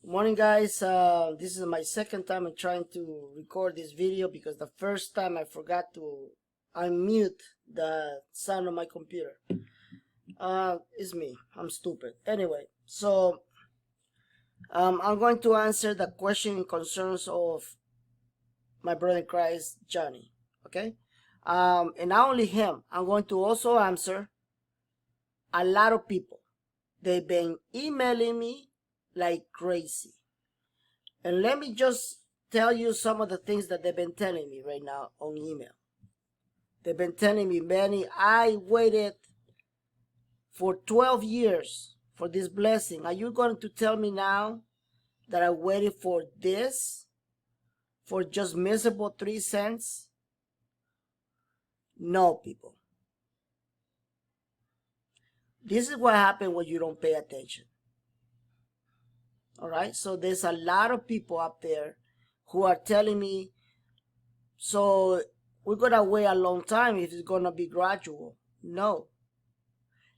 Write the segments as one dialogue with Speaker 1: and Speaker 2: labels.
Speaker 1: Morning, guys. This is my second time I'm trying to record this video because the first time I forgot to unmute the sound of my computer. It's me. I'm stupid. Anyway, so I'm going to answer the question and concerns of my brother in Christ, Johnny. Okay? And not only him, I'm going to also answer a lot of people. They've been emailing me like crazy. And let me just tell you some of the things that they've been telling me right now on email. They've been telling me, Benny, I waited for 12 years for this blessing. Are you going to tell me now that I waited for this for just miserable 3 cents? No, people. This is what happens when you don't pay attention. All right? So there's a lot of people up there who are telling me, so we're going to wait a long time if it's going to be gradual. No.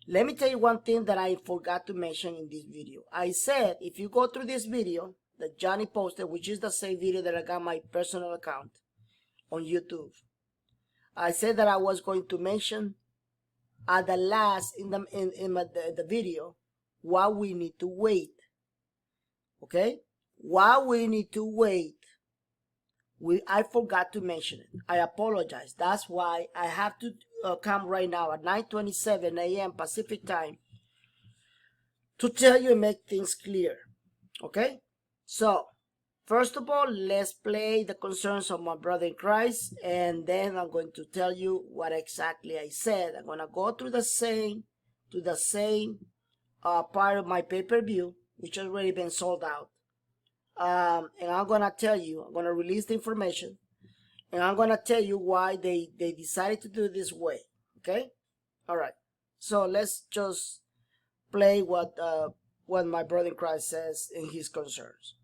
Speaker 1: Let me tell you one thing that I forgot to mention in this video. I said, if you go through this video that Johnny posted, which is the same video that I got my personal account on YouTube, I said that I was going to mention at the last in the video why we need to wait. Okay? Why we need to wait. I forgot to mention it. I apologize. That's why I have to come right now at 9:27 a.m. Pacific time to tell you and make things clear. Okay? So, first of all, let's play the concerns of my brother in Christ, and then I'm going to tell you what exactly I said. I'm going to go through the same part of my pay-per-view, which has already been sold out. And I'm going to tell you, I'm going to release the information, and I'm going to tell you why they decided to do it this way. Okay? All right. So let's just play what my brother in Christ says in his concerns.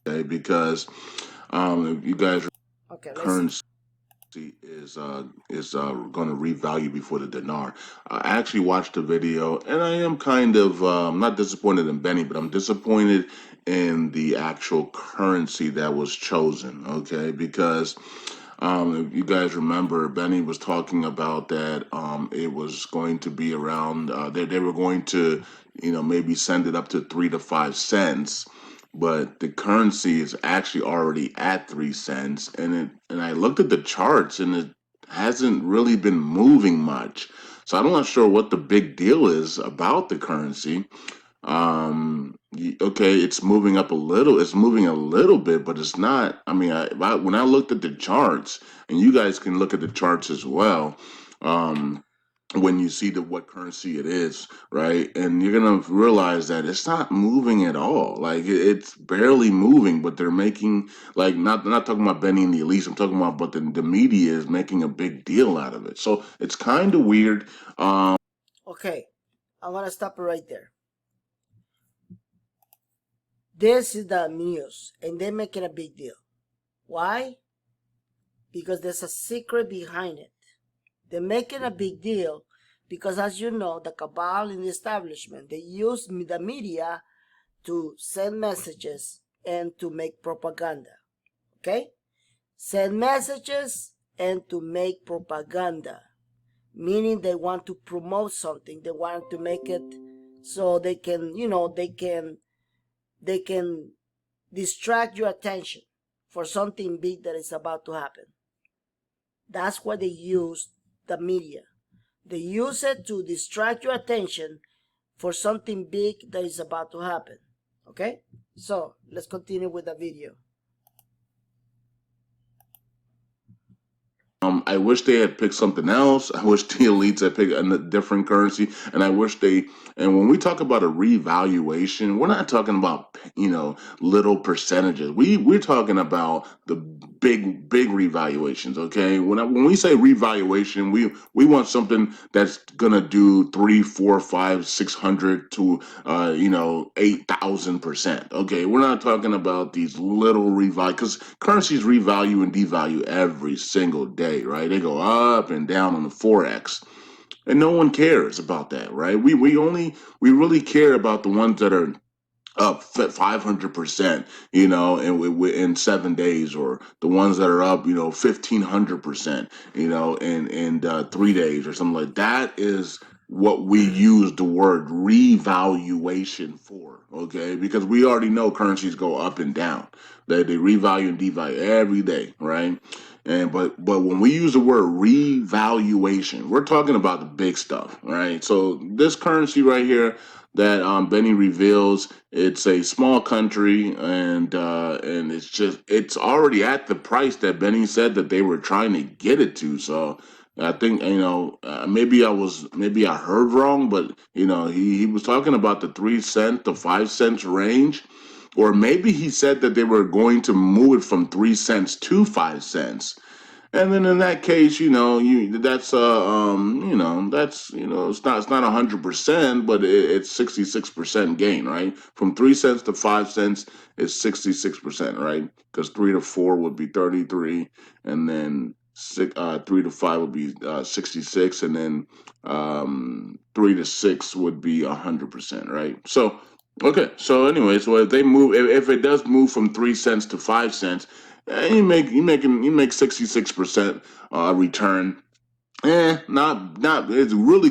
Speaker 2: Okay, because you guys
Speaker 1: Okay, let's see.
Speaker 2: currency is going to revalue before the dinar. I actually watched the video, and I am kind of not disappointed in Benny, but I'm disappointed in the actual currency that was chosen. Okay, because if you guys remember, Benny was talking about that it was going to be around. They were going to, maybe send it up to 3 to 5 cents, but the currency is actually already at 3 cents, and I looked at the charts, and it hasn't really been moving much. So I'm not sure what the big deal is about the currency. Okay, it's moving up a little. It's moving a little bit, but it's not. I mean, when I looked at the charts, and you guys can look at the charts as well. Um, when you see what currency it is, right? And you're gonna realize that it's not moving at all. Like it's barely moving, but they're making like not talking about Benny and the Elise. I'm talking about, but the media is making a big deal out of it. So it's kind of weird.
Speaker 1: Okay, I'm going to stop it right there. This is the news, and they're making a big deal. Why? Because there's a secret behind it. They're making a big deal because, as you know, the cabal in the establishment, they use the media to send messages and to make propaganda. Okay? Send messages and to make propaganda. Meaning they want to promote something. They want to make it so they can, they can distract your attention for something big that is about to happen. That's why they use the media. They use it to distract your attention for something big that is about to happen. Okay? So, let's continue with the video.
Speaker 2: I wish they had picked something else. I wish the elites had picked a different currency, and I wish they. And when we talk about a revaluation, we're not talking about little percentages. We're talking about the big revaluations. Okay, when we say revaluation, we want something that's gonna do 3, 4, 5, 600 to 8,000%. Okay, we're not talking about these little revalue because currencies revalue and devalue every single day, right? They go up and down on the forex, and no one cares about that, right? We really care about the ones that are up 500%, in 7 days, or the ones that are up, 1,500%, in 3 days or something like that, is what we use the word revaluation for, okay? Because we already know currencies go up and down. They revalue and devalue every day, right? And but when we use the word revaluation, we're talking about the big stuff, right? So this currency right here that Benny reveals, it's a small country, and it's already at the price that Benny said that they were trying to get it to. So I think, maybe I heard wrong, but he was talking about the 3 cent to 5 cents range, or maybe he said that they were going to move it from 3 cents to 5 cents. And then in that case, it's not 100%, but it's 66% gain, right? From 3 cents to 5 cents is 66%, right? Because 3 to 4 would be 33, and then 3 to 5 would be 66, and then 3 to 6 would be 100%, right? So okay, so anyway, so if it does move from 3 cents to 5 cents, you make 66% return. Not that's really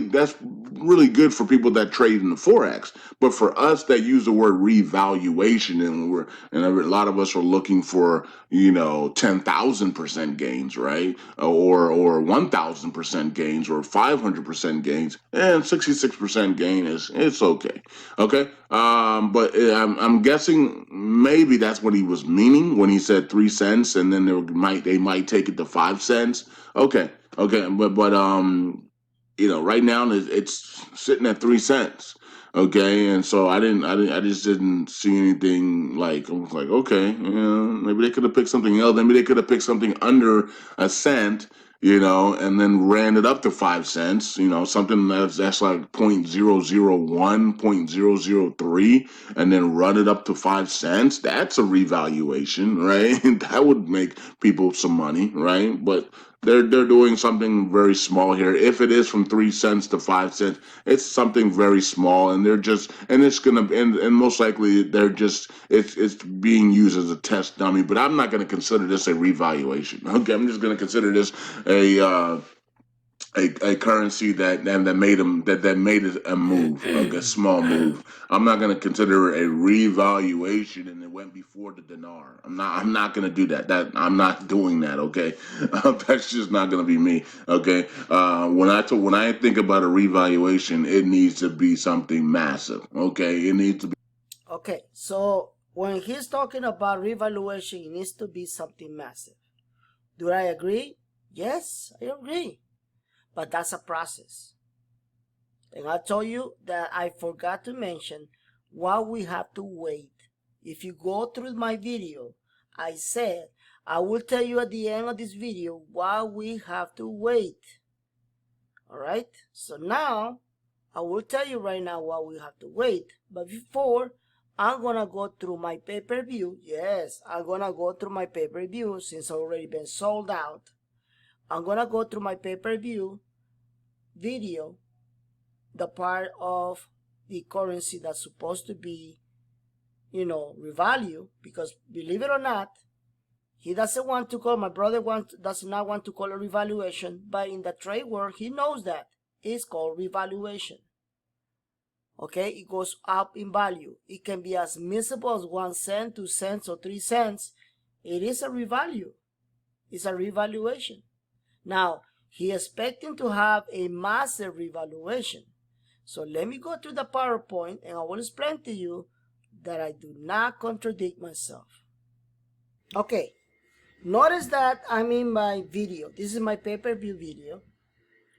Speaker 2: good for people that trade in the forex, but for us that use the word revaluation, and a lot of us are looking for 10,000% gains, right? Or 1,000% gains, or 500% gains, and 66% gain is it's okay. Okay. But I'm guessing maybe that's what he was meaning when he said 3 cents, and then they might take it to 5 cents. Okay. Okay, right now it's sitting at 3 cents. Okay, and so I just didn't see anything. Like, I was like, okay, maybe they could have picked something else. Maybe they could have picked something under a cent, and then ran it up to 5 cents. Something that's like 0.001, 0.003, and then run it up to 5 cents. That's a revaluation, right? That would make people some money, right? But they're doing something very small here. If it is from 3 cents to 5 cents, it's something very small, and it's gonna, and most likely it's being used as a test dummy. But I'm not gonna consider this a revaluation. Okay, I'm just gonna consider this a a currency that made it a move, a small move. I'm not going to consider it a revaluation, and it went before the dinar. I'm not going to do that. I'm not doing that. Okay, that's just not going to be me. Okay, when I think about a revaluation, it needs to be something massive. Okay, it needs to be.
Speaker 1: Okay, so when he's talking about revaluation, it needs to be something massive. Do I agree? Yes, I agree. But that's a process. And I told you that I forgot to mention why we have to wait. If you go through my video, I said I will tell you at the end of this video why we have to wait. Alright? So now, I will tell you right now why we have to wait. But before, I'm gonna go through my pay-per-view. Yes, I'm gonna go through my pay-per-view since it's already been sold out. I'm gonna go through my pay-per-view video, the part of the currency that's supposed to be, revalue, because believe it or not, he doesn't want to call, my brother does not want to call it revaluation, but in the trade world, he knows that it's called revaluation. Okay, it goes up in value. It can be as miserable as 1 cent, 2 cents, or 3 cents. It is a revalue. It's a revaluation. Now, he expecting to have a massive revaluation. So let me go through the PowerPoint, and I will explain to you that I do not contradict myself. Okay, notice that I'm in my video. This is my pay-per-view video.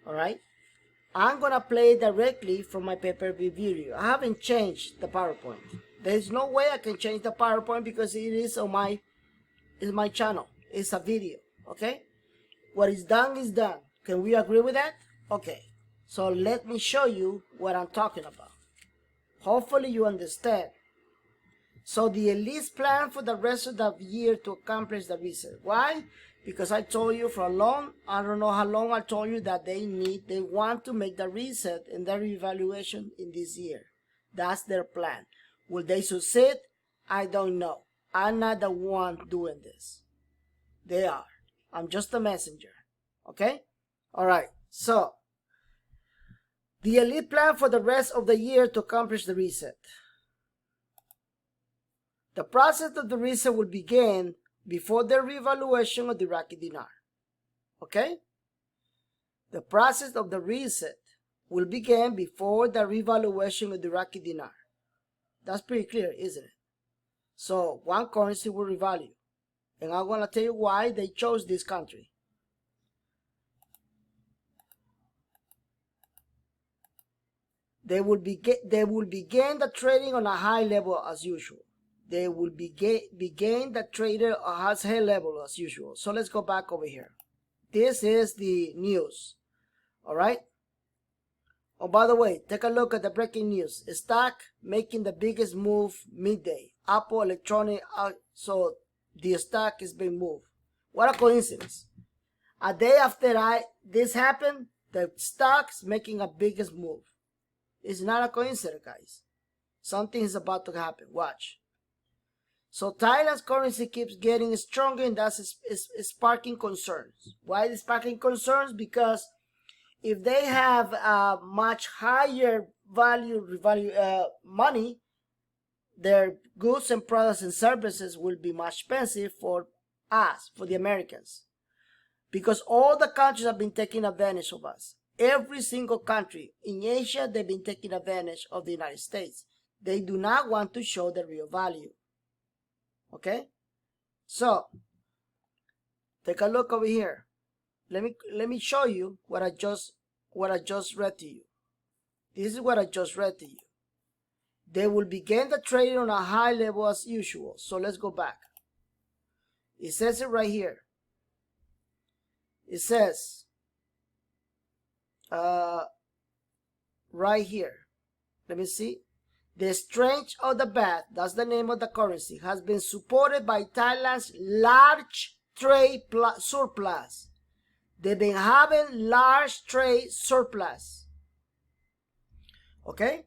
Speaker 1: All right, I'm gonna play directly from my pay-per-view video. I haven't changed the PowerPoint. There's no way I can change the PowerPoint because it is on my channel. It's a video. Okay, what is done is done. Can we agree with that? Okay, so let me show you what I'm talking about. Hopefully you understand. So the elites plan for the rest of the year to accomplish the reset. Why? Because I told you for a long, I don't know how long I told you that they want to make the reset and the revaluation in this year. That's their plan. Will they succeed? I don't know. I'm not the one doing this. They are. I'm just a messenger. Okay? Alright, so the elite plan for the rest of the year to accomplish the reset. The process of the reset will begin before the revaluation of the Iraqi dinar. Okay? The process of the reset will begin before the revaluation of the Iraqi dinar. That's pretty clear, isn't it? So one currency will revalue. And I'm going to tell you why they chose this country. They will begin the trading on a high level as usual. They will begin the trader at high level as usual. So let's go back over here. This is the news. All right. Oh, by the way, take a look at the breaking news. Stock making the biggest move midday. Apple Electronic. So the stock is being moved. What a coincidence. A day after this happened, the stock's making a biggest move. It's not a coincidence, guys. Something is about to happen. Watch. So Thailand's currency keeps getting stronger, and that's sparking concerns. Why is it sparking concerns? Because if they have a much higher value money, their goods and products and services will be much expensive for us, for the Americans. Because all the countries have been taking advantage of us. Every single country in Asia, they've been taking advantage of the United States. They do not want to show the real value. Okay? So, take a look over here. Let me show you what I just read to you. This is what I just read to you. They will begin the trading on a high level as usual. So let's go back. It says it right here. It says right here. Let me see. The strength of the baht, that's the name of the currency, has been supported by Thailand's large trade surplus. They've been having large trade surplus. Okay?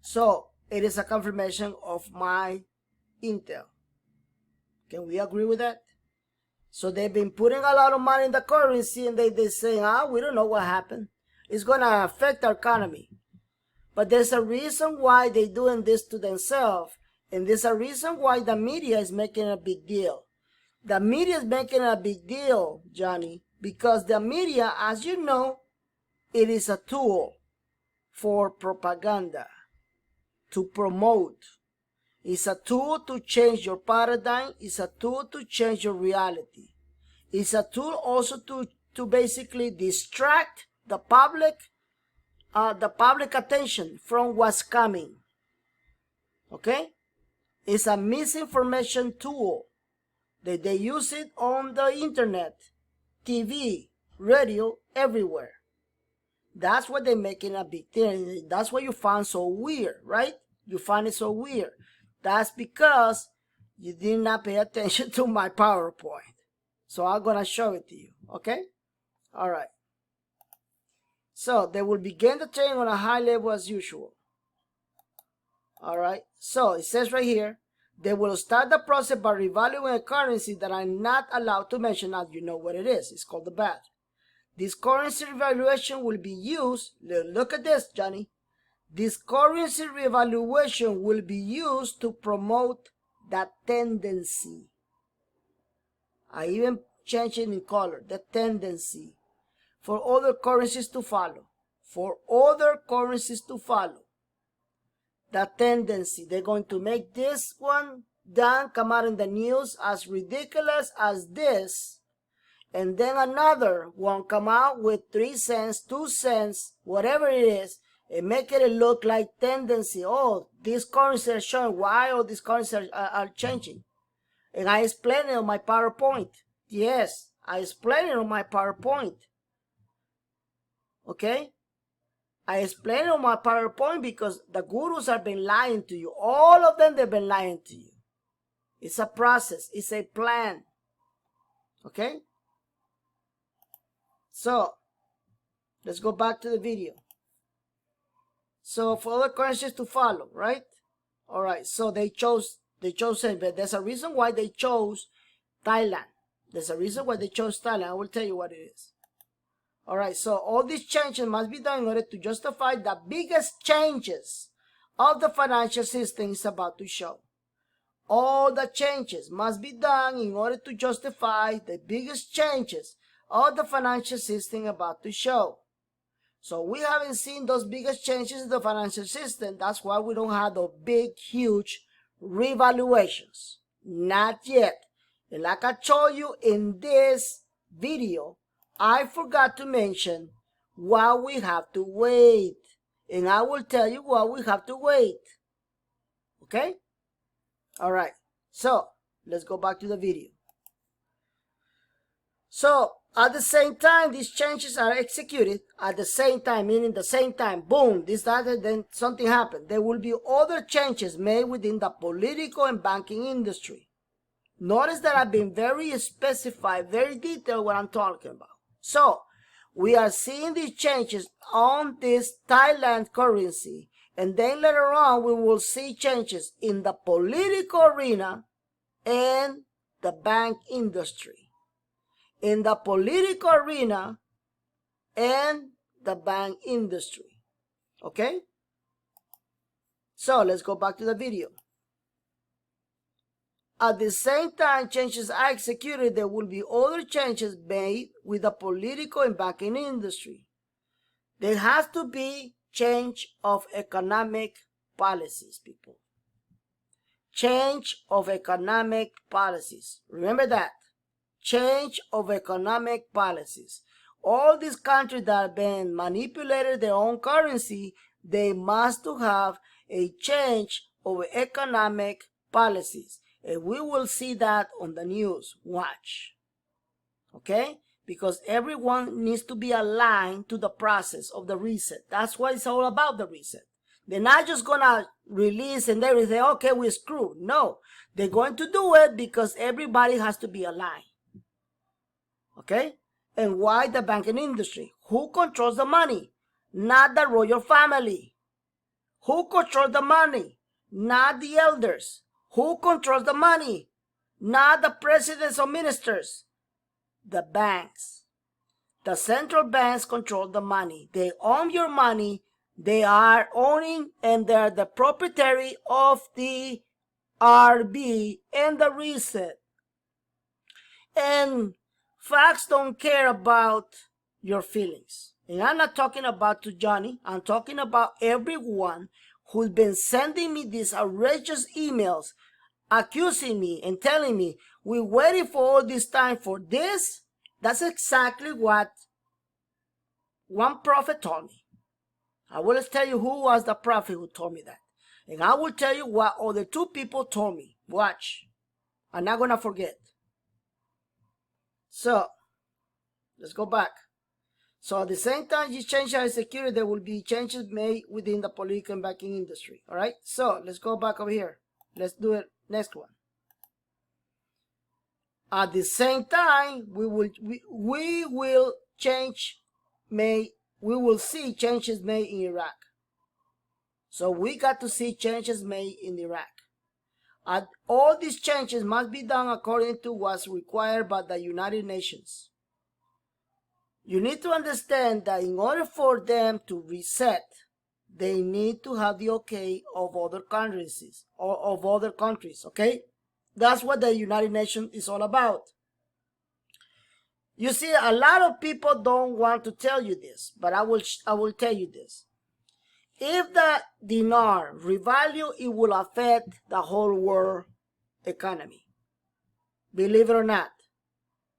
Speaker 1: So, it is a confirmation of my intel. Can we agree with that? So they've been putting a lot of money in the currency, and they say, we don't know what happened. It's going to affect our economy. But there's a reason why they're doing this to themselves, and there's a reason why the media is making a big deal. The media is making a big deal, Johnny, because the media, as you know, it is a tool for propaganda, to promote. It's a tool to change your paradigm. It's a tool to change your reality. It's a tool also to basically distract the public attention from what's coming. Okay? It's a misinformation tool. They use it on the internet, TV, radio, everywhere. That's what they're making a big thing. That's what you find so weird, right? You find it so weird. That's because you did not pay attention to my PowerPoint. So I'm going to show it to you, okay? All right. So they will begin the trading on a high level as usual. All right. So it says right here, they will start the process by revaluing a currency that I'm not allowed to mention, as you know what it is. It's called the baht. This currency revaluation will be used. Look at this, Johnny. This currency revaluation will be used to promote that tendency. I even changed it in color, the tendency, for other currencies to follow. For other currencies to follow. The tendency. They're going to make this one done, come out in the news as ridiculous as this. And then another one come out with 3 cents, 2 cents, whatever it is, and make it look like tendency. Oh, these currencies are showing why all these currencies are changing. And I explain it on my PowerPoint. Yes, I explain it on my PowerPoint. Okay? I explain it on my PowerPoint because the gurus have been lying to you. All of them, they've been lying to you. It's a process. It's a plan. Okay? So, let's go back to the video. So, for other currencies to follow, right? All right, so they chose it, but there's a reason why they chose Thailand. There's a reason why they chose Thailand. I will tell you what it is. All right, so all these changes must be done in order to justify the biggest changes of the financial system is about to show. All the changes must be done in order to justify the biggest changes of the financial system about to show. So we haven't seen those biggest changes in the financial system. That's why we don't have those big, huge revaluations. Not yet. And like I told you in this video, I forgot to mention why we have to wait. And I will tell you why we have to wait. Okay? All right. So, let's go back to the video. So, at the same time, these changes are executed. At the same time, meaning the same time, boom, this, that, and then something happened. There will be other changes made within the political and banking industry. Notice that I've been very specified, very detailed what I'm talking about. So, we are seeing these changes on this Thailand currency. And then later on, we will see changes in the political arena and the bank industry. In the political arena and the bank industry. Okay? So, let's go back to the video. At the same time changes are executed, there will be other changes made with the political and banking industry. There has to be change of economic policies, people. Change of economic policies. Remember that. Change of economic policies. All these countries that have been manipulated their own currency, they must have a change of economic policies. And we will see that on the news. Watch. Okay? Because everyone needs to be aligned to the process of the reset. That's what it's all about, the reset. They're not just going to release and they will say, okay, we're screwed. No. They're going to do it because everybody has to be aligned. Okay? And why the banking industry? Who controls the money? Not the royal family. Who controls the money? Not the elders. Who controls the money? Not the presidents or ministers. The banks. The central banks control the money. They own your money. They are owning and they are the proprietary of the RB and the reset. And facts don't care about your feelings. And I'm not talking about to Johnny. I'm talking about everyone who's been sending me these outrageous emails accusing me and telling me we waited for all this time for this. That's exactly what one prophet told me. I will tell you who was the prophet who told me that. And I will tell you what other two people told me. Watch. I'm not going to forget. So, let's go back. So at the same time these changes are executed, there will be changes made within the political and banking industry. All right. So let's go back over here. Let's do it. Next one. At the same time, we will see changes made in Iraq. So we got to see changes made in Iraq. And all these changes must be done according to what's required by the United Nations. You need to understand that in order for them to reset, they need to have the okay of other countries or of other countries, okay? That's what the United Nations is all about. You see, a lot of people don't want to tell you this, but I will tell you this. If the dinar revalue, it will affect the whole world economy. Believe it or not,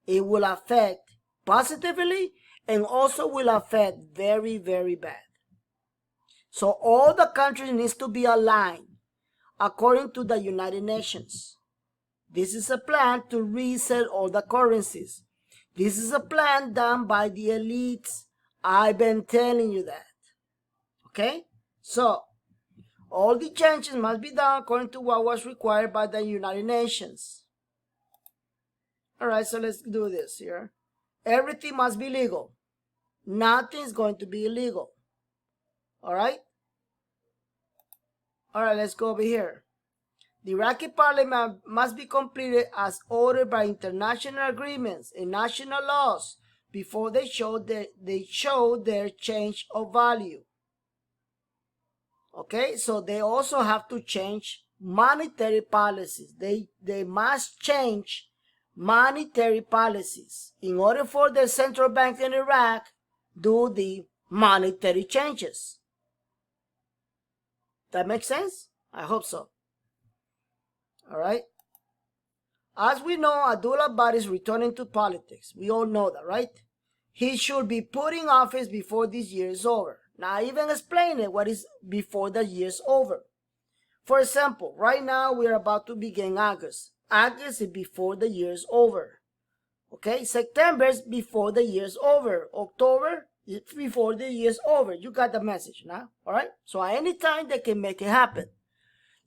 Speaker 1: it will affect positively and also will affect very, very bad. So all the countries needs to be aligned according to the United Nations. This is a plan to reset all the currencies. This is a plan done by the elites. I've been telling you that. Okay? So, all the changes must be done according to what was required by the United Nations. Alright, so let's do this here. Everything must be legal. Nothing is going to be illegal. Alright? All right, let's go over here. The Iraqi parliament must be completed as ordered by international agreements and national laws before they show their change of value. Okay, so they also have to change monetary policies. They must change monetary policies in order for the central bank in Iraq do the monetary changes. That makes sense? I hope so. All right. As we know, Abdullah Abad is returning to politics. We all know that, right? He should be put in office before this year is over. Now, I even explain it what is before the year is over. For example, right now we are about to begin August. August is before the year is over. Okay, September is before the year is over. October is before the year is over. You got the message now, all right? So at any time they can make it happen.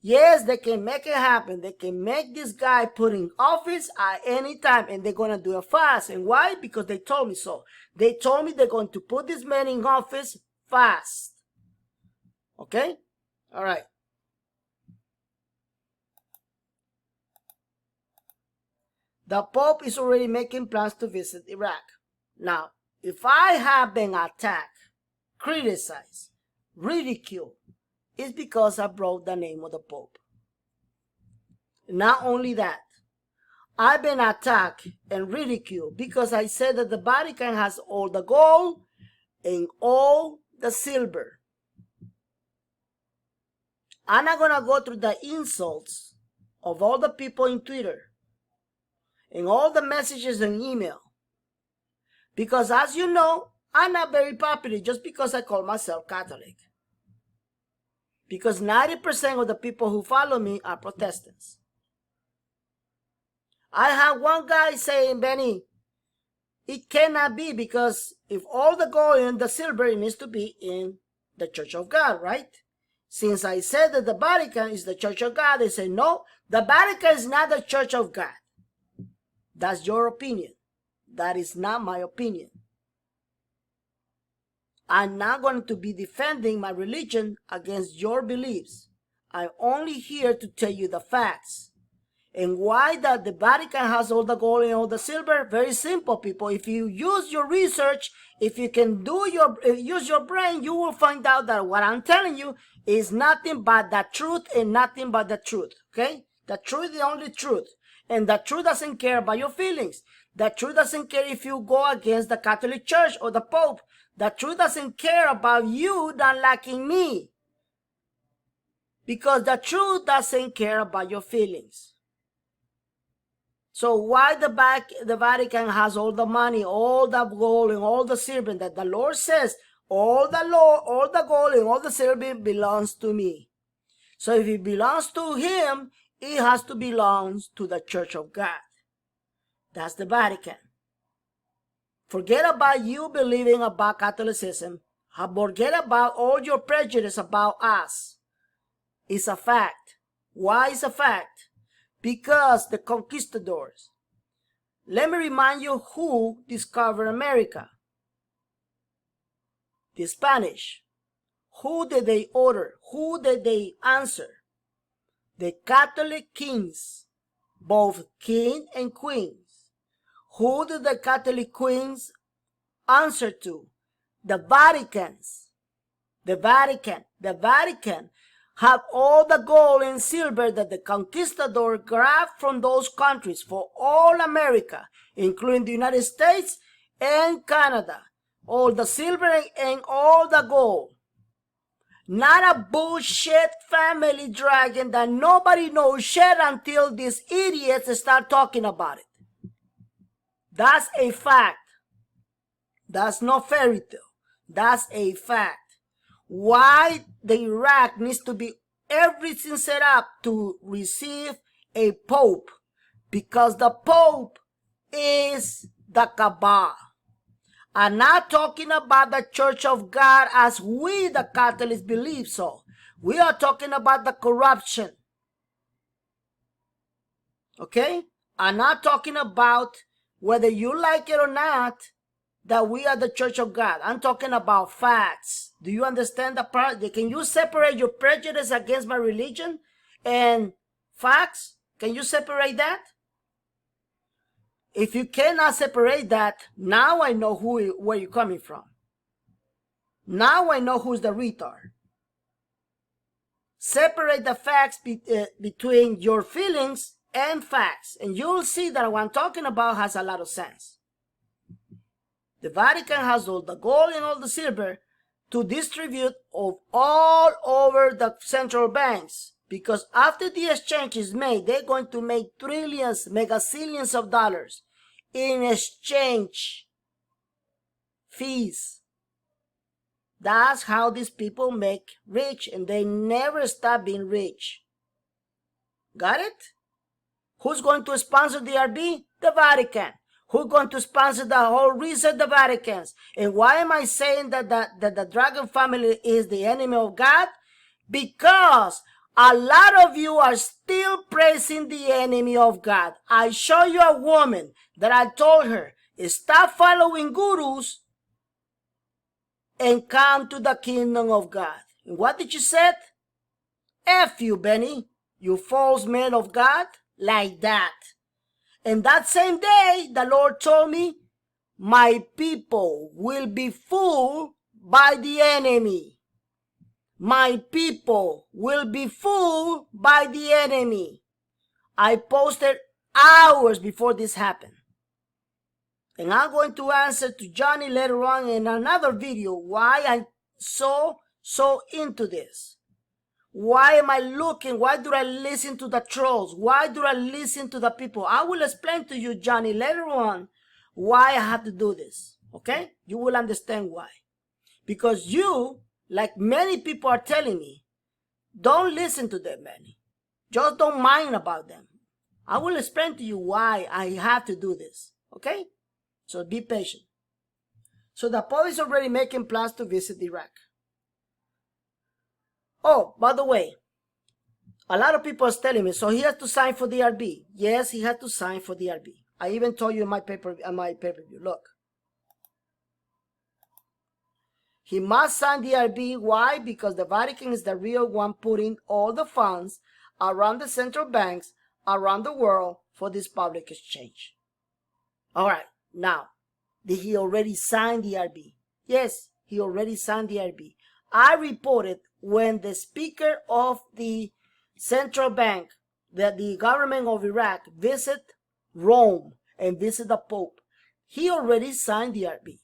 Speaker 1: Yes, they can make it happen. They can make this guy put in office at any time, and they're going to do it fast. And why? Because they told me so. They told me they're going to put this man in office fast. Okay? All right. The Pope is already making plans to visit Iraq. Now, if I have been attacked, criticized, ridiculed, it's because I brought the name of the Pope. Not only that, I've been attacked and ridiculed because I said that the Vatican has all the gold and all the silver. I'm not going to go through the insults of all the people in Twitter and all the messages and email. Because as you know, I'm not very popular just because I call myself Catholic. Because 90% of the people who follow me are Protestants. I have one guy saying, Benny, it cannot be because if all the gold and the silver needs to be in the Church of God, right? Since I said that the Vatican is the Church of God, they say, no, the Vatican is not the Church of God. That's your opinion. That is not my opinion. I'm not going to be defending my religion against your beliefs. I'm only here to tell you the facts. And why that the Vatican has all the gold and all the silver? Very simple, people. If you use your research, if you can use your brain, you will find out that what I'm telling you is nothing but the truth and nothing but the truth. Okay? The truth is the only truth. And the truth doesn't care about your feelings. The truth doesn't care if you go against the Catholic Church or the Pope. The truth doesn't care about you not liking me. Because the truth doesn't care about your feelings. So why the Vatican has all the money, all the gold and all the silver, that the Lord says, all the gold and all the silver belongs to me. So if it belongs to him, it has to belong to the Church of God. That's the Vatican. Forget about you believing about Catholicism. Forget about all your prejudice about us. It's a fact. Why is a fact? Because the conquistadors. Let me remind you who discovered America. The Spanish. Who did they order? Who did they answer? The Catholic kings, both king and queens. Who did the Catholic queens answer to? The Vaticans. The Vatican have all the gold and silver that the conquistador grabbed from those countries for all America, including the United States and Canada. All the silver and all the gold. Not a bullshit family dragon that nobody knows shit until these idiots start talking about it. That's a fact. That's not fairy tale. That's a fact. Why the Iraq needs to be everything set up to receive a pope? Because the pope is the Kaaba. I'm not talking about the Church of God as we, the Catholics, believe so. We are talking about the corruption. Okay? I'm not talking about whether you like it or not. that we are the church of God. I'm talking about facts. Do you understand that part? Can you separate your prejudice against my religion and facts? Can you separate that? If you cannot separate that, now I know where you're coming from. Now I know who's the retard. Separate the facts between your feelings and facts, and you'll see that what I'm talking about has a lot of sense. The Vatican has all the gold and all the silver to distribute of all over the central banks, because after the exchange is made, they're going to make trillions, megazillions of dollars in exchange fees. That's how these people make rich, and they never stop being rich. Got it? Who's going to sponsor the RB? The Vatican. Who's going to sponsor the whole research? The Vaticans. And why am I saying that the Dragon family is the enemy of God? Because a lot of you are still praising the enemy of God. I show you a woman that I told her, stop following gurus and come to the kingdom of God. And what did you say? F you, Benny, you false man of God. Like that. And that same day, the Lord told me, my people will be fooled by the enemy. My people will be fooled by the enemy. I posted hours before this happened. And I'm going to answer to Johnny later on in another video why I'm so into this. Why am I looking? Why do I listen to the trolls? Why do I listen to the people? I will explain to you, Johnny, later on why I have to do this. Okay? You will understand why. Because you, like many people are telling me, don't listen to them, Benny. Just don't mind about them. I will explain to you why I have to do this. Okay? So be patient. So the Pope is already making plans to visit Iraq. Oh, by the way, a lot of people are telling me, so he has to sign for the RB. Yes, he had to sign for the RB. I even told you in my pay-per-view. Look. He must sign the RB. Why? Because the Vatican is the real one putting all the funds around the central banks around the world for this public exchange. All right. Now, did he already sign the RB? Yes, he already signed the RB. I reported when the speaker of the central bank, that the government of Iraq, visit Rome and visit the Pope. He already signed the RB.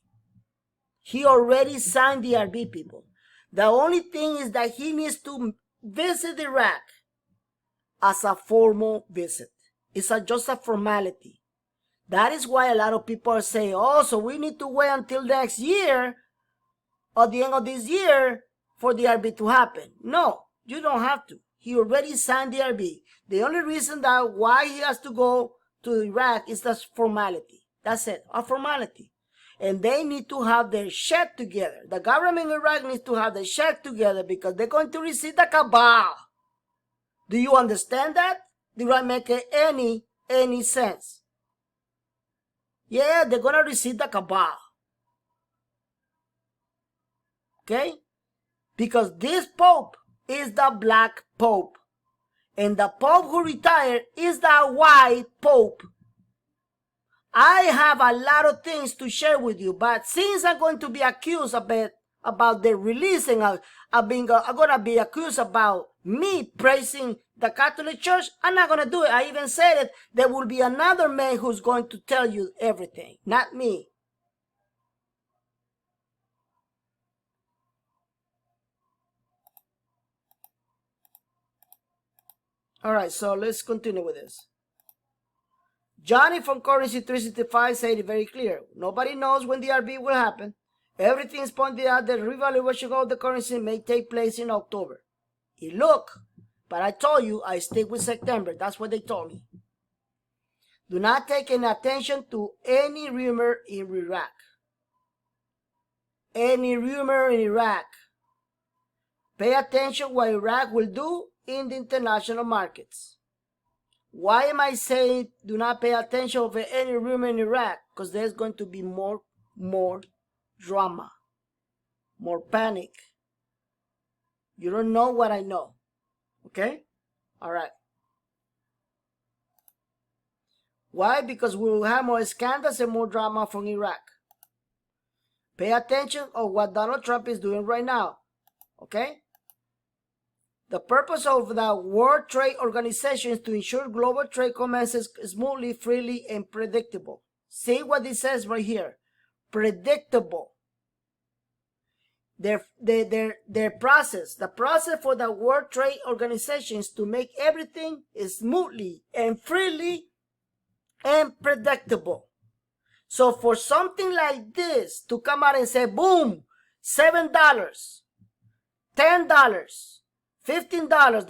Speaker 1: He already signed the RB, people. The only thing is that he needs to visit Iraq as a formal visit. It's just a formality. That is why a lot of people are saying, oh, so we need to wait until next year or the end of this year for the RB to happen. No, you don't have to. He already signed the RB. The only reason that why he has to go to Iraq is that formality. That's it, a formality. And they need to have their check together. The government in Iraq needs to have their check together because they're going to receive the cabal. Do you understand that? Do I make any sense? Yeah, they're going to receive the cabal. Okay? Because this Pope is the black Pope. And the Pope who retired is the white Pope. I have a lot of things to share with you, but since I'm going to be accused about the releasing, I'm going to be accused about me praising the Catholic Church, I'm not going to do it. I even said it, there will be another man who's going to tell you everything, not me. All right, so let's continue with this. Johnny from Currency 365 said it very clear. Nobody knows when the RB will happen. Everything is pointed out that revaluation of the currency may take place in October. Look, but I told you I stick with September. That's what they told me. Do not take any attention to any rumor in Iraq. Any rumor in Iraq. Pay attention what Iraq will do in the international markets. Why am I saying do not pay attention of any rumor in Iraq? Because there's going to be more more drama, more panic. You don't know what I know. Okay? All right. Why? Because we will have more scandals and more drama from Iraq. Pay attention of what Donald Trump is doing right now. Okay? The purpose of the World Trade Organization is to ensure global trade commences smoothly, freely, and predictable. See what it says right here. Predictable. Their process, the process for the World Trade Organization is to make everything smoothly and freely and predictable. So for something like this to come out and say, boom, $7, $10, $15,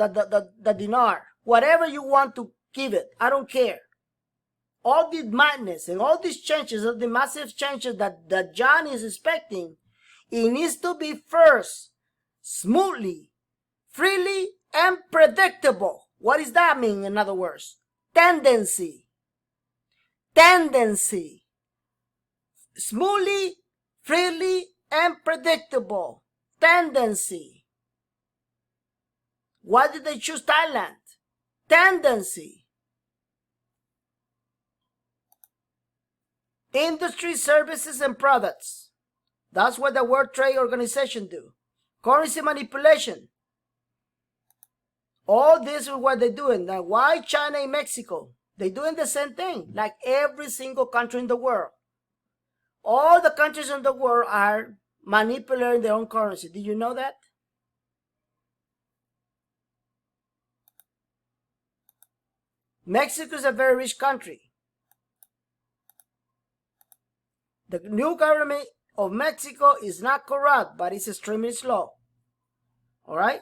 Speaker 1: the dinar, whatever you want to give it, I don't care. All this madness and all these changes, the massive changes that John is expecting, it needs to be first smoothly, freely, and predictable. What does that mean, in other words? Tendency. Smoothly, freely, and predictable. Tendency. Why did they choose Thailand? Tendency. Industry, services, and products. That's what the World Trade Organization do. Currency manipulation. All this is what they're doing. Now, why China and Mexico? They're doing the same thing, like every single country in the world. All the countries in the world are manipulating their own currency. Did you know that? Mexico is a very rich country. The new government of Mexico is not corrupt, but it's extremely slow. All right?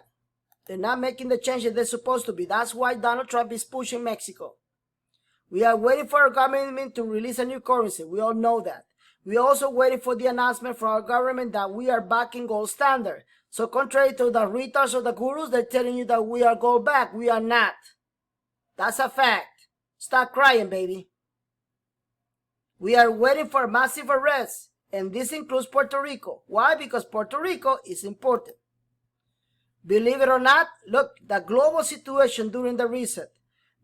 Speaker 1: They're not making the changes they're supposed to be. That's why Donald Trump is pushing Mexico. We are waiting for our government to release a new currency. We all know that. We are also waiting for the announcement from our government that we are backing gold standard. So contrary to the retards of the gurus, they're telling you that we are gold back. We are not. That's a fact. Stop crying, baby. We are waiting for massive arrests, and this includes Puerto Rico. Why? Because Puerto Rico is important. Believe it or not, look, the global situation during the reset.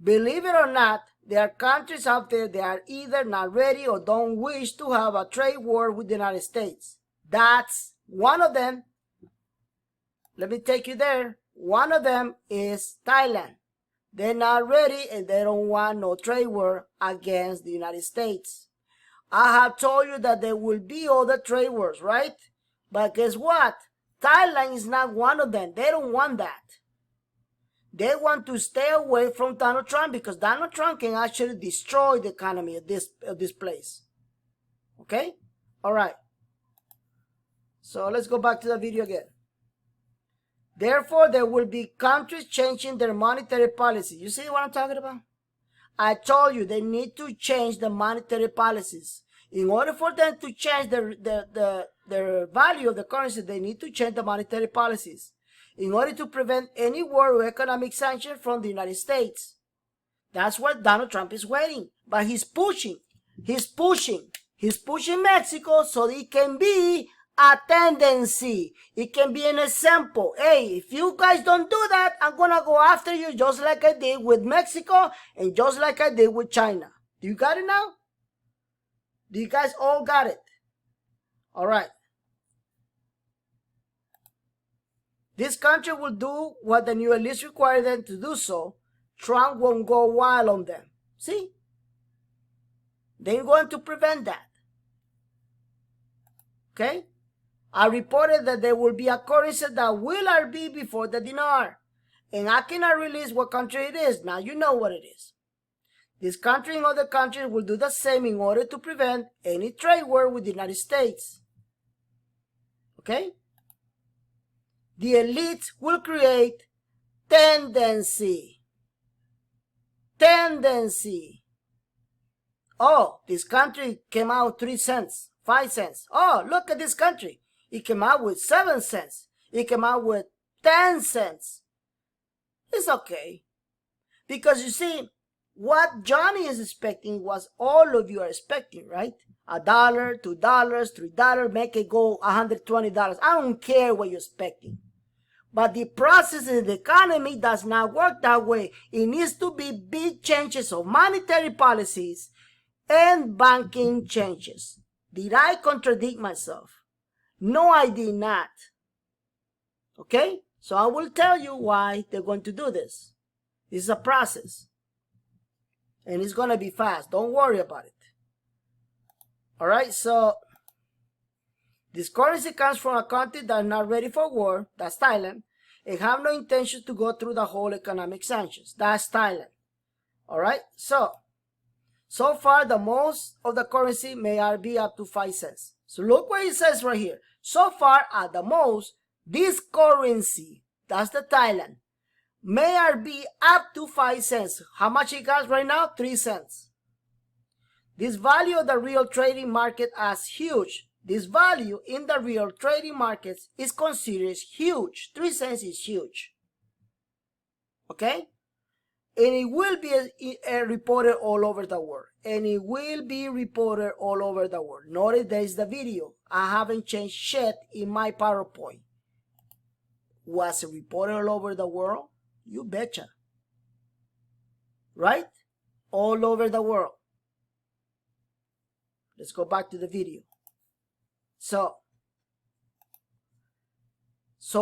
Speaker 1: Believe it or not, there are countries out there that are either not ready or don't wish to have a trade war with the United States. That's one of them. Let me take you there. One of them is Thailand. They're not ready and they don't want no trade war against the United States. I have told you that there will be other trade wars, right? But guess what? Thailand is not one of them. They don't want that. They want to stay away from Donald Trump because Donald Trump can actually destroy the economy of this place. Okay? All right. So let's go back to the video again. Therefore, there will be countries changing their monetary policy. You see what I'm talking about? I told you they need to change the monetary policies. In order for them to change their value of the currency, they need to change the monetary policies in order to prevent any war or economic sanction from the United States. That's what Donald Trump is waiting. But he's pushing Mexico so it can be a tendency. It can be an example. Hey, if you guys don't do that, I'm going to go after you just like I did with Mexico and just like I did with China. Do you got it now? Do you guys all got it? All right. This country will do what the new elites require them to do so. Trump won't go wild on them. See? They're going to prevent that. Okay? I reported that there will be a currency that will RB before the dinar. And I cannot release what country it is. Now you know what it is. This country and other countries will do the same in order to prevent any trade war with the United States. Okay? The elites will create tendency. Tendency. Oh, this country came out 3 cents, 5 cents. Oh, look at this country. It came out with 7 cents. It came out with 10 cents. It's okay. Because you see, What Johnny is expecting was all of you are expecting, right? $1, $2, $3, make it go $120. I don't care what you're expecting. But the process in the economy does not work that way. It needs to be big changes of monetary policies and banking changes. Did I contradict myself? No, I did not. Okay? So I will tell you why they're going to do this. This is a process. And it's going to be fast. Don't worry about it. All right? So this currency comes from a country that is not ready for war. That's Thailand. And have no intention to go through the whole economic sanctions. That's Thailand. All right? So far, the most of the currency may be up to 5 cents. So look what it says right here. So far, at the most, this currency, that's the Thailand, may be up to 5 cents. How much it costs right now? 3 cents. This value of the real trading market as huge. This value in the real trading markets is considered huge. 3 cents is huge. Okay? And it will be reported all over the world. And it will be reported all over the world. Notice there is the video. I haven't changed shit in my PowerPoint. Was it reported all over the world? You betcha. Right? All over the world. Let's go back to the video. So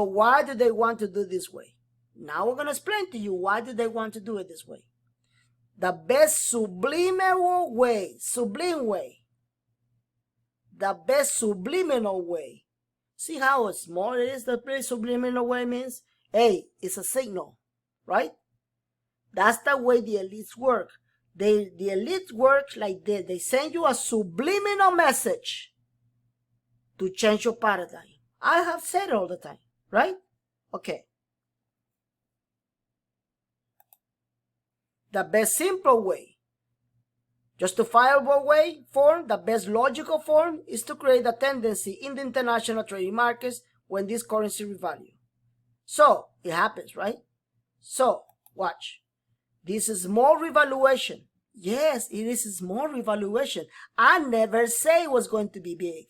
Speaker 1: why do they want to do this way? Now we're going to explain to you why do they want to do it this way. The best subliminal way, the best subliminal way. See how small it is? The best subliminal way means, hey, it's a signal, right? That's the way the elites work. The elites work like this. They send you a subliminal message to change your paradigm. I have said it all the time, right? Okay. The best simple way, justifiable form, the best logical form is to create a tendency in the international trading markets when this currency revalue. So it happens, right? So watch. This is small revaluation. Yes, it is a small revaluation. I never say it was going to be big.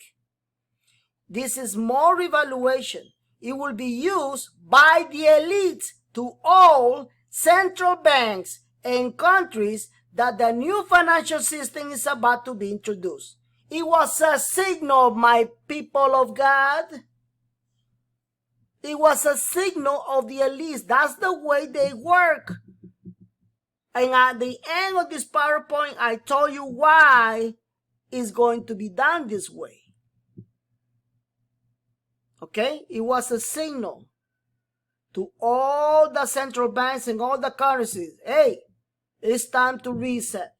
Speaker 1: This is small revaluation. It will be used by the elites to all central banks and countries that the new financial system is about to be introduced. It was a signal, my people of God. It was a signal of the elites. That's the way they work. And at the end of this PowerPoint, I told you why it's going to be done this way. Okay? It was a signal to all the central banks and all the currencies. Hey, it's time to reset.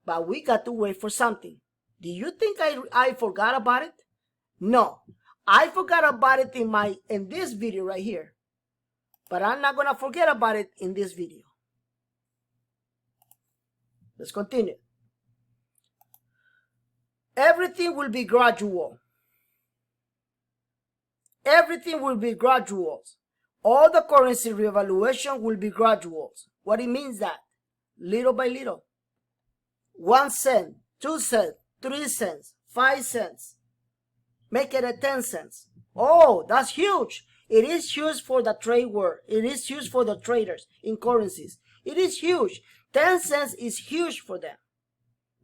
Speaker 1: But we got to wait for something. Do you think I forgot about it? No. I forgot about it in this video right here. But I'm not going to forget about it in this video. Let's continue. Everything will be gradual. Everything will be gradual. All the currency revaluation will be gradual. What it means that? Little by little. 1 cent, 2 cents, 3 cents, 5 cents. Make it a 10 cents. Oh, that's huge. It is huge for the trade world. It is huge for the traders in currencies. It is huge. 10 cents is huge for them.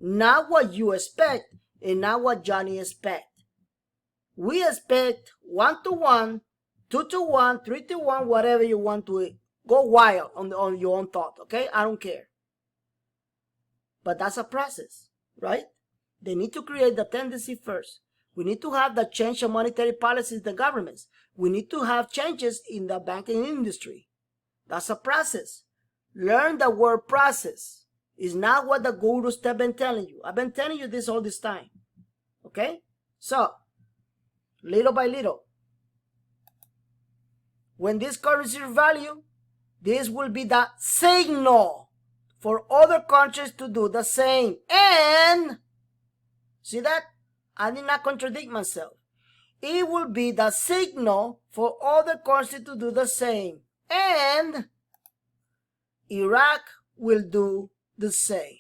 Speaker 1: Not what you expect and not what Johnny expect. We expect 1 to 1, 2 to 1, 3 to 1, whatever you want to go wild on your own thought, okay? I don't care. But that's a process, right? They need to create the tendency first. We need to have the change of monetary policies in the governments. We need to have changes in the banking industry. That's a process. Learn the word process. It's not what the gurus have been telling you. I've been telling you this all this time. Okay? So, little by little. When this currency value, this will be the signal for other countries to do the same. And, see that? I did not contradict myself. It will be the signal for other countries to do the same. And Iraq will do the same.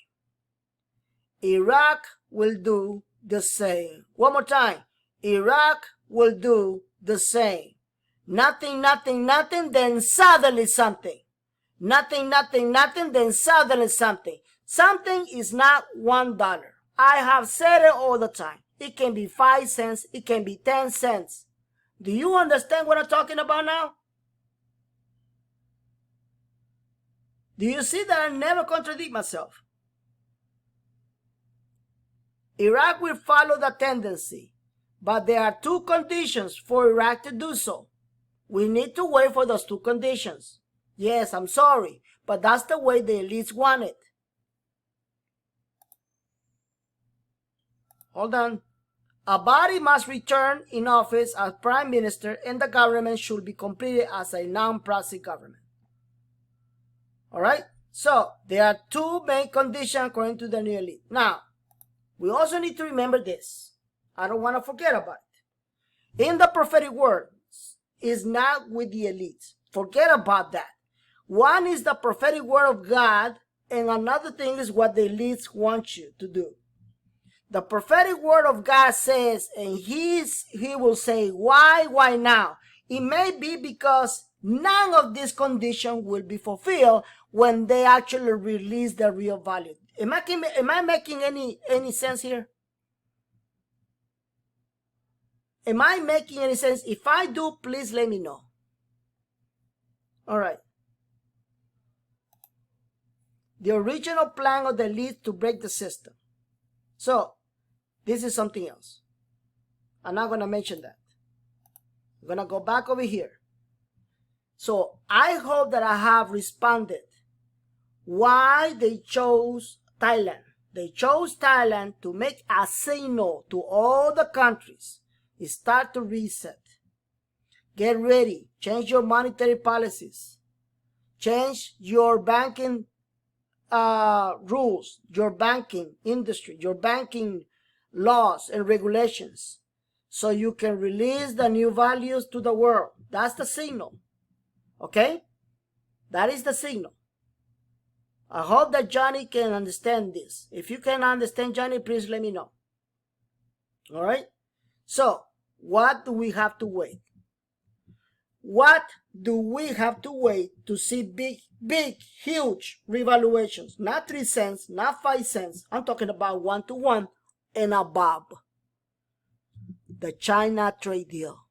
Speaker 1: Iraq will do the same. One more time. Iraq will do the same. Nothing, nothing, nothing, then suddenly something. Nothing, nothing, nothing, then suddenly something. Something is not $1. I have said it all the time. It can be 5 cents. It can be 10 cents. Do you understand what I'm talking about now? Do you see that I never contradict myself? Iraq will follow the tendency, but there are 2 conditions for Iraq to do so. We need to wait for those 2 conditions. Yes, I'm sorry, but that's the way the elites want it. Hold on. A body must return in office as prime minister, and the government should be completed as a non-proxy government. All right? So, there are 2 main conditions according to the new elite. Now, we also need to remember this. I don't want to forget about it. In the prophetic word is not with the elites. Forget about that. One is the prophetic word of God, and another thing is what the elites want you to do. The prophetic word of God says, and he will say, why now? It may be because none of these conditions will be fulfilled when they actually release the real value. Am I making any sense here? Am I making any sense? If I do, please let me know. All right. The original plan of the elite to break the system. So, this is something else. I'm not going to mention that. I'm going to go back over here. So, I hope that I have responded why they chose Thailand. They chose Thailand to make a signal to all the countries. Start to reset. Get ready. Change your monetary policies. Change your banking rules, your banking industry, your banking laws and regulations, so you can release the new values to the world. That's the signal. Okay? That is the signal. I hope that Johnny can understand this. If you can understand Johnny, please let me know. All right? So, what do we have to wait? What do we have to wait to see big, huge revaluations? Not 3 cents, not 5 cents. I'm talking about 1 to 1 and above. The China trade deal.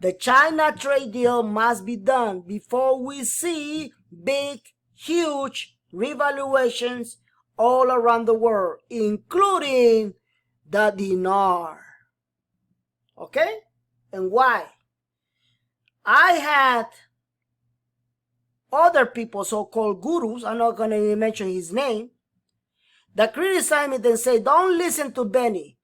Speaker 1: The China trade deal must be done before we see big, huge revaluations all around the world, including the dinar. Okay? And why? I had other people, so-called gurus, I'm not going to even mention his name, that criticized me and say, don't listen to Benny.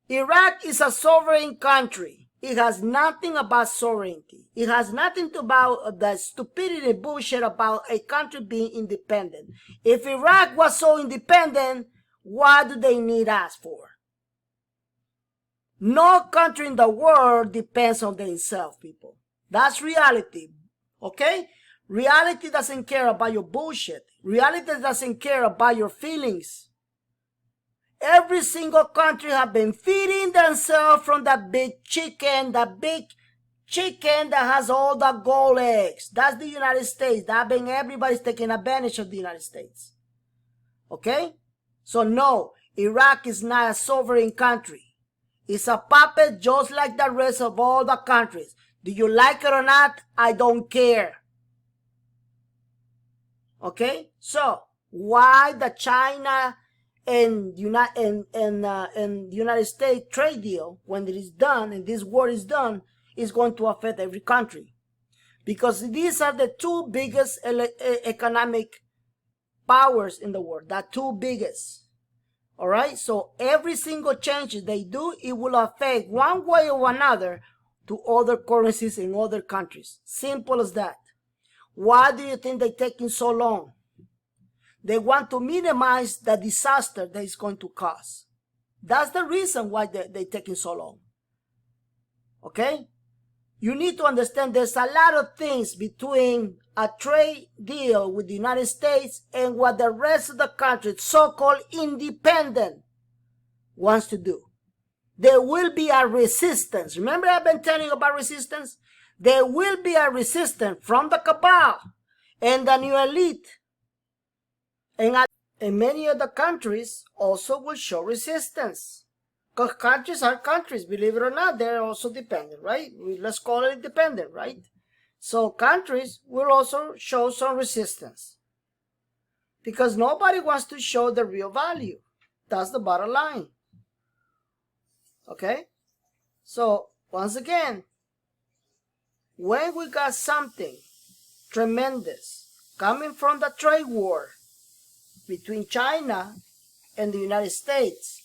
Speaker 1: Iraq is a sovereign country. It has nothing about sovereignty. It has nothing to about the stupidity and bullshit about a country being independent. If Iraq was so independent, what do they need us for? No country in the world depends on themselves, people. That's reality, okay? Reality doesn't care about your bullshit. Reality doesn't care about your feelings. Every single country have been feeding themselves from that big chicken that has all the gold eggs. That's the United States. That means everybody's taking advantage of the United States. Okay? So no, Iraq is not a sovereign country. It's a puppet just like the rest of all the countries. Do you like it or not? I don't care. Okay? So, why the China and United States trade deal, when it is done and this war is done, is going to affect every country? Because these are the 2 biggest economic powers in the world. The 2 biggest. All right? So, every single change they do, it will affect one way or another to other currencies in other countries. Simple as that. Why do you think they're taking so long? They want to minimize the disaster that it's going to cause. That's the reason why they're taking so long. Okay? you need to understand there's a lot of things between a trade deal with the United States and what the rest of the country, so-called independent, wants to do. There will be a resistance. Remember I've been telling you about resistance? There will be a resistance from the cabal and the new elite. And many of the countries also will show resistance. Because countries are countries, believe it or not, they're also dependent, right? Let's call it dependent, right? So countries will also show some resistance. Because nobody wants to show the real value. That's the bottom line. Okay? So, once again, when we got something tremendous coming from the trade war between China and the United States,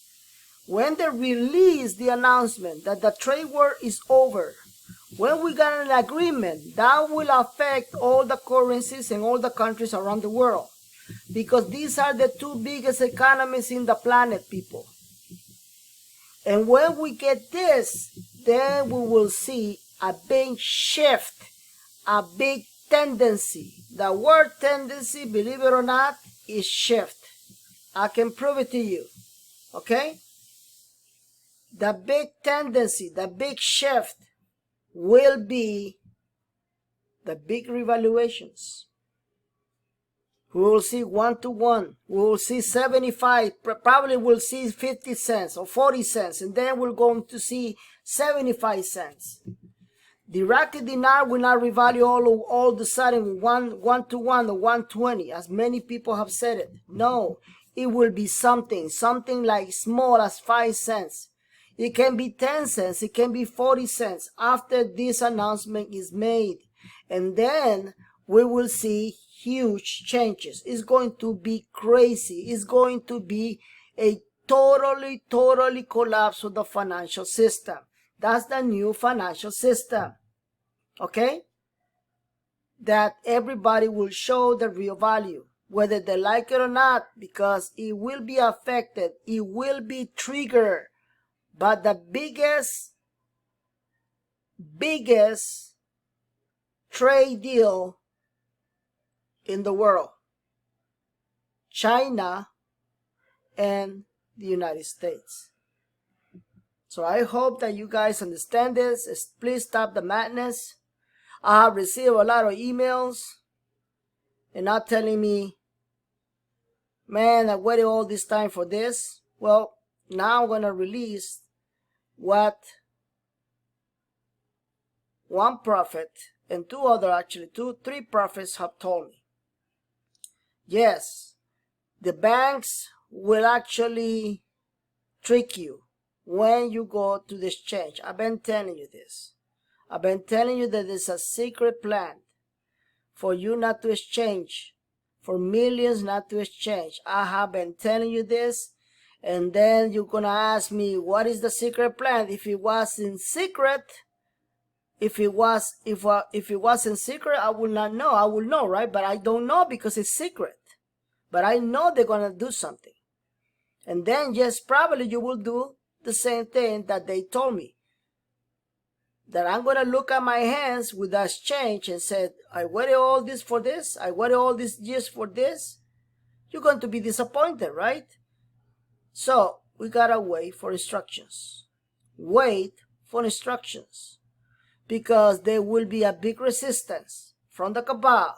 Speaker 1: when they released the announcement that the trade war is over, when we got an agreement, that will affect all the currencies and all the countries around the world. Because these are the two biggest economies in the planet, people. And when we get this, then we will see a big shift, a big tendency. The word tendency, believe it or not, is shift. I can prove it to you. Okay? The big tendency, the big shift will be the big revaluations. We will see 1-to-1. We will see 75. Probably we'll see 50 cents or 40 cents. And then we're going to see 75 cents. The Iraqi dinar will not revalue all of a sudden 1-to-1 or 120, as many people have said it. No, it will be something like small as 5 cents. It can be 10 cents. It can be 40 cents after this announcement is made. And then we will see huge changes. It's going to be crazy. It's going to be a totally collapse of the financial system. That's the new financial system. Okay? That everybody will show the real value, whether they like it or not, because it will be affected. It will be triggered. But the biggest trade deal in the world, China and the United States. So I hope that you guys understand this. Please stop the madness. I have received a lot of emails and not telling me, man, I waited all this time for this. Well, now I'm going to release what one prophet and three prophets have told me. Yes, the banks will actually trick you when you go to the exchange. I've been telling you this. I've been telling you that there's a secret plan for you not to exchange, for millions not to exchange. I have been telling you this, and then you're gonna ask me, what is the secret plan? If it was in secret, if it was in secret, I would not know. I will know, right? But I don't know because it's secret. But I know they're gonna do something. And then, yes, probably you will do the same thing that they told me. That I'm going to look at my hands with the exchange and say, I waited all this for this. I waited all these years for this. You're going to be disappointed, right? So, we got to wait for instructions. Wait for instructions. Because there will be a big resistance from the cabal,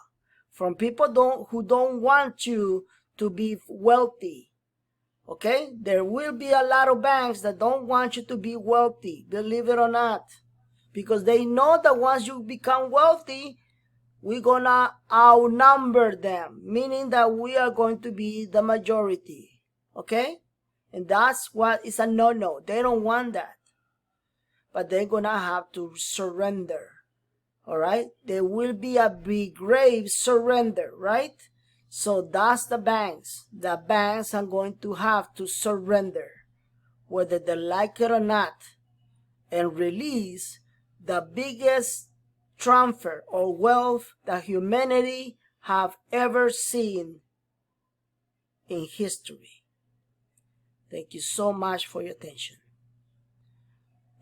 Speaker 1: from people who don't want you to be wealthy. Okay? There will be a lot of banks that don't want you to be wealthy, believe it or not. Because they know that once you become wealthy, we're going to outnumber them, meaning that we are going to be the majority. Okay? And that's what is a no-no. They don't want that. But they're going to have to surrender. All right? There will be a big grave surrender, right? So that's the banks. The banks are going to have to surrender, whether they like it or not, and release the biggest transfer or wealth that humanity have ever seen in history. Thank you so much for your attention.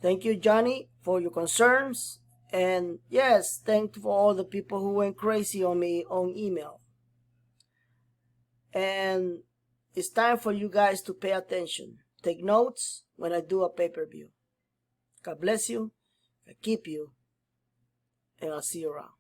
Speaker 1: Thank you, Johnny, for your concerns And yes, thank for all the people who went crazy on me on email. And it's time for you guys to pay attention. Take notes when I do a pay-per-view. God bless you. I keep you. And I'll see you around.